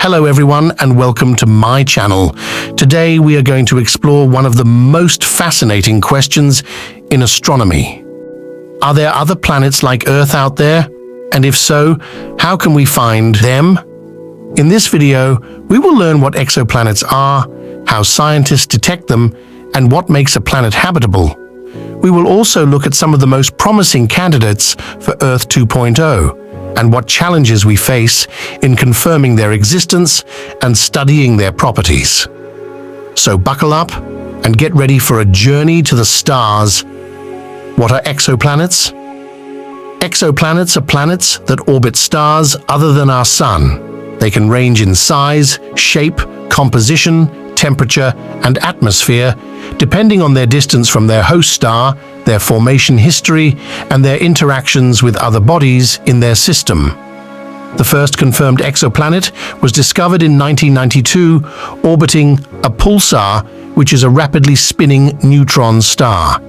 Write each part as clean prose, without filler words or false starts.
Hello everyone and welcome to my channel. Today we are going to explore one of the most fascinating questions in astronomy. Are there other planets like Earth out there? And if so, how can we find them? In this video, we will learn what exoplanets are, how scientists detect them, and what makes a planet habitable. We will also look at some of the most promising candidates for Earth 2.0 and what challenges we face in confirming their existence and studying their properties. So buckle up and get ready for a journey to the stars. What are exoplanets? Exoplanets are planets that orbit stars other than our Sun. They can range in size, shape, composition, temperature, and atmosphere, depending on their distance from their host star, their formation history, and their interactions with other bodies in their system. The first confirmed exoplanet was discovered in 1992, orbiting a pulsar, which is a rapidly spinning neutron star.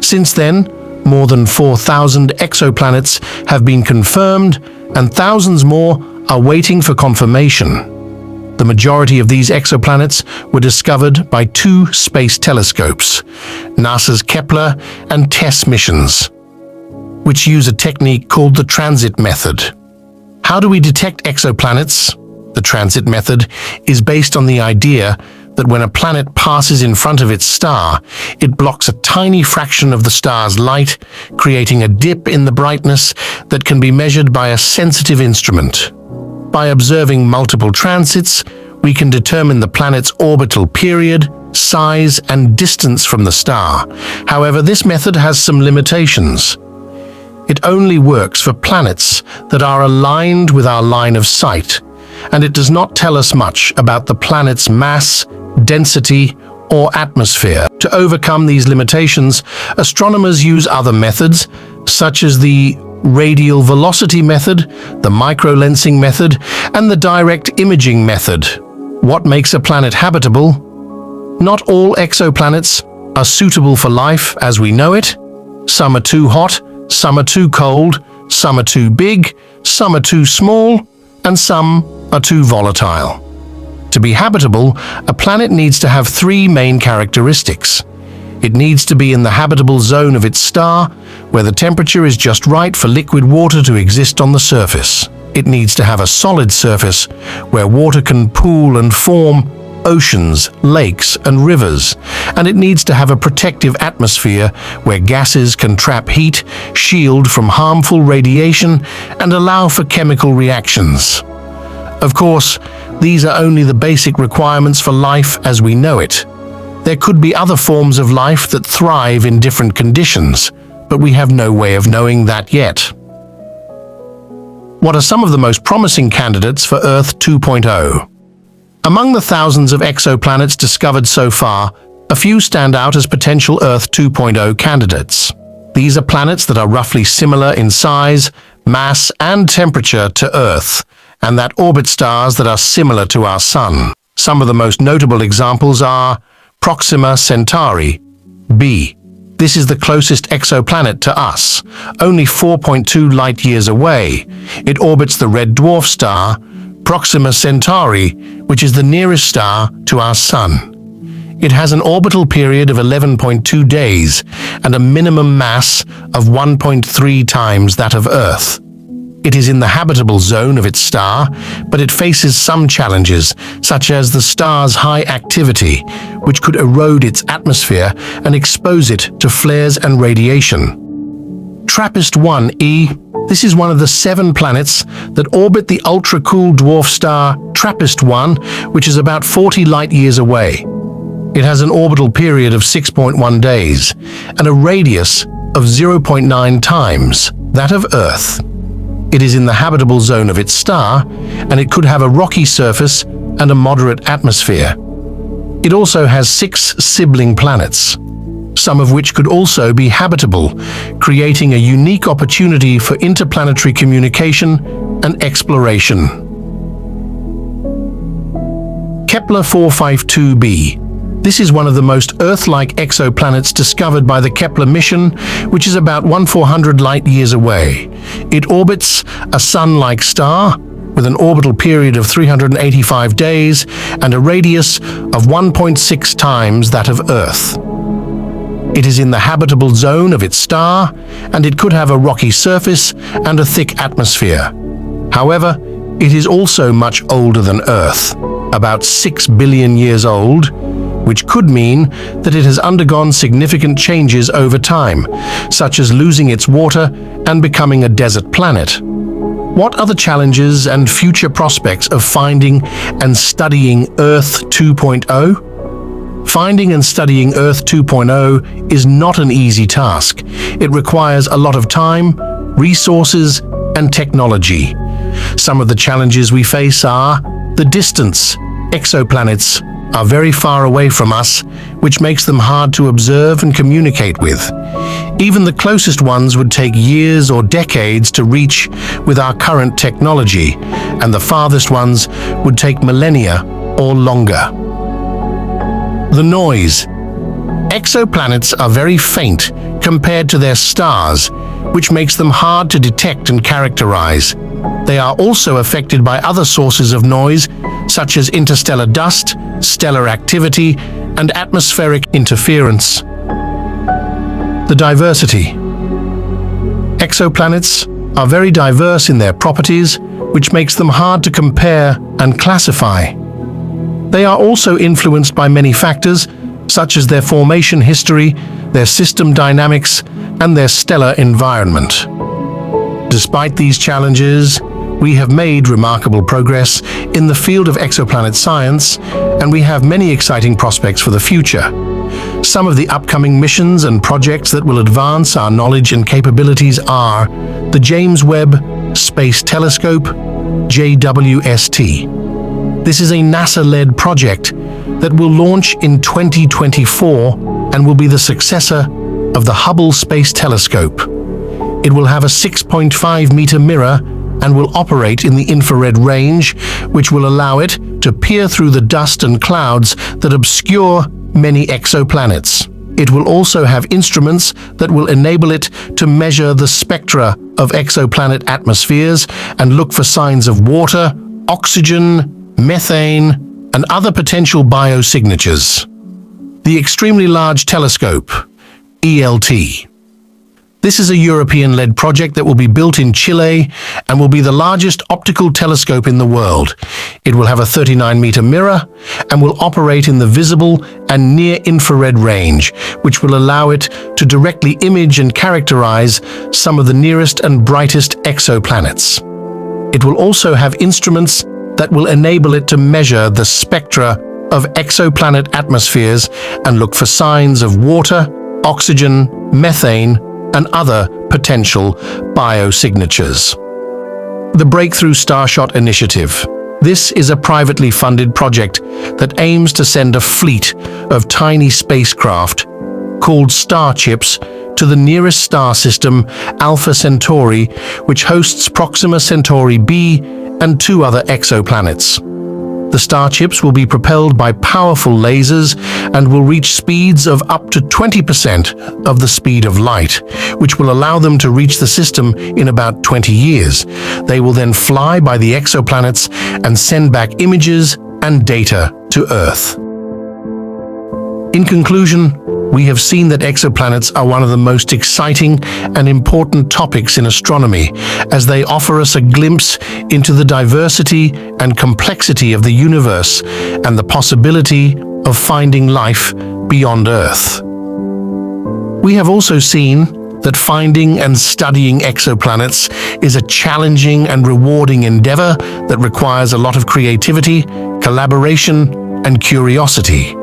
Since then, more than 4,000 exoplanets have been confirmed, and thousands more are waiting for confirmation. The majority of these exoplanets were discovered by two space telescopes, NASA's Kepler and TESS missions, which use a technique called the transit method. How do we detect exoplanets? The transit method is based on the idea that when a planet passes in front of its star, it blocks a tiny fraction of the star's light, creating a dip in the brightness that can be measured by a sensitive instrument. By observing multiple transits, we can determine the planet's orbital period, size, and distance from the star. However, this method has some limitations. It only works for planets that are aligned with our line of sight, and it does not tell us much about the planet's mass, density, or atmosphere. To overcome these limitations, astronomers use other methods, such as the radial velocity method, the microlensing method, and the direct imaging method. What makes a planet habitable? Not all exoplanets are suitable for life as we know it. Some are too hot, some are too cold, some are too big, some are too small, and some are too volatile. To be habitable, a planet needs to have three main characteristics. It needs to be in the habitable zone of its star, where the temperature is just right for liquid water to exist on the surface. It needs to have a solid surface, where water can pool and form oceans, lakes, and rivers. And it needs to have a protective atmosphere, where gases can trap heat, shield from harmful radiation, and allow for chemical reactions. Of course, these are only the basic requirements for life as we know it. There could be other forms of life that thrive in different conditions, but we have no way of knowing that yet. What are some of the most promising candidates for Earth 2.0? Among the thousands of exoplanets discovered so far, a few stand out as potential Earth 2.0 candidates. These are planets that are roughly similar in size, mass, and temperature to Earth, and that orbit stars that are similar to our Sun. Some of the most notable examples are Proxima Centauri, B. This is the closest exoplanet to us, only 4.2 light-years away. It orbits the red dwarf star, Proxima Centauri, which is the nearest star to our Sun. It has an orbital period of 11.2 days and a minimum mass of 1.3 times that of Earth. It is in the habitable zone of its star, but it faces some challenges, such as the star's high activity, which could erode its atmosphere and expose it to flares and radiation. TRAPPIST-1e. This is one of the 7 planets that orbit the ultra-cool dwarf star TRAPPIST-1, which is about 40 light-years away. It has an orbital period of 6.1 days and a radius of 0.9 times that of Earth. It is in the habitable zone of its star, and it could have a rocky surface and a moderate atmosphere. It also has 6 sibling planets, some of which could also be habitable, creating a unique opportunity for interplanetary communication and exploration. Kepler 452b. This is one of the most Earth-like exoplanets discovered by the Kepler mission, which is about 1/400 light-years away. It orbits a Sun-like star, with an orbital period of 385 days and a radius of 1.6 times that of Earth. It is in the habitable zone of its star, and it could have a rocky surface and a thick atmosphere. However, it is also much older than Earth, about 6 billion years old, which could mean that it has undergone significant changes over time, such as losing its water and becoming a desert planet. What are the challenges and future prospects of finding and studying Earth 2.0? Finding and studying Earth 2.0 is not an easy task. It requires a lot of time, resources, and technology. Some of the challenges we face are the distance. Exoplanets are very far away from us, which makes them hard to observe and communicate with. Even the closest ones would take years or decades to reach with our current technology, and the farthest ones would take millennia or longer. The noise. Exoplanets are very faint compared to their stars, which makes them hard to detect and characterize. They are also affected by other sources of noise, such as interstellar dust, stellar activity, and atmospheric interference. The diversity. Exoplanets are very diverse in their properties, which makes them hard to compare and classify. They are also influenced by many factors, such as their formation history, their system dynamics, and their stellar environment. Despite these challenges, we have made remarkable progress in the field of exoplanet science, and we have many exciting prospects for the future. Some of the upcoming missions and projects that will advance our knowledge and capabilities are the James Webb Space Telescope, JWST. This is a NASA-led project that will launch in 2024 and will be the successor of the Hubble Space Telescope. It will have a 6.5-meter mirror and will operate in the infrared range, which will allow it to peer through the dust and clouds that obscure many exoplanets. It will also have instruments that will enable it to measure the spectra of exoplanet atmospheres and look for signs of water, oxygen, methane, and other potential biosignatures. The Extremely Large Telescope, ELT. This is a European-led project that will be built in Chile and will be the largest optical telescope in the world. It will have a 39-meter mirror and will operate in the visible and near-infrared range, which will allow it to directly image and characterize some of the nearest and brightest exoplanets. It will also have instruments that will enable it to measure the spectra of exoplanet atmospheres and look for signs of water, oxygen, methane, and other potential biosignatures. The Breakthrough Starshot Initiative. This is a privately funded project that aims to send a fleet of tiny spacecraft called Starships to the nearest star system, Alpha Centauri, which hosts Proxima Centauri b and 2 other exoplanets. The starships will be propelled by powerful lasers and will reach speeds of up to 20% of the speed of light, which will allow them to reach the system in about 20 years. They will then fly by the exoplanets and send back images and data to Earth. In conclusion, we have seen that exoplanets are one of the most exciting and important topics in astronomy, as they offer us a glimpse into the diversity and complexity of the universe and the possibility of finding life beyond Earth. We have also seen that finding and studying exoplanets is a challenging and rewarding endeavor that requires a lot of creativity, collaboration, and curiosity.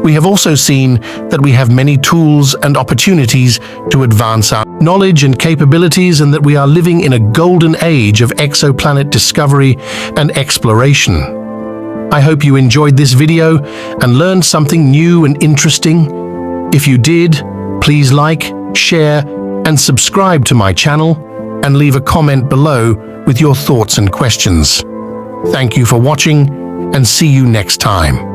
We have also seen that we have many tools and opportunities to advance our knowledge and capabilities, and that we are living in a golden age of exoplanet discovery and exploration. I hope you enjoyed this video and learned something new and interesting. If you did, please like, share, and subscribe to my channel, and leave a comment below with your thoughts and questions. Thank you for watching, and see you next time.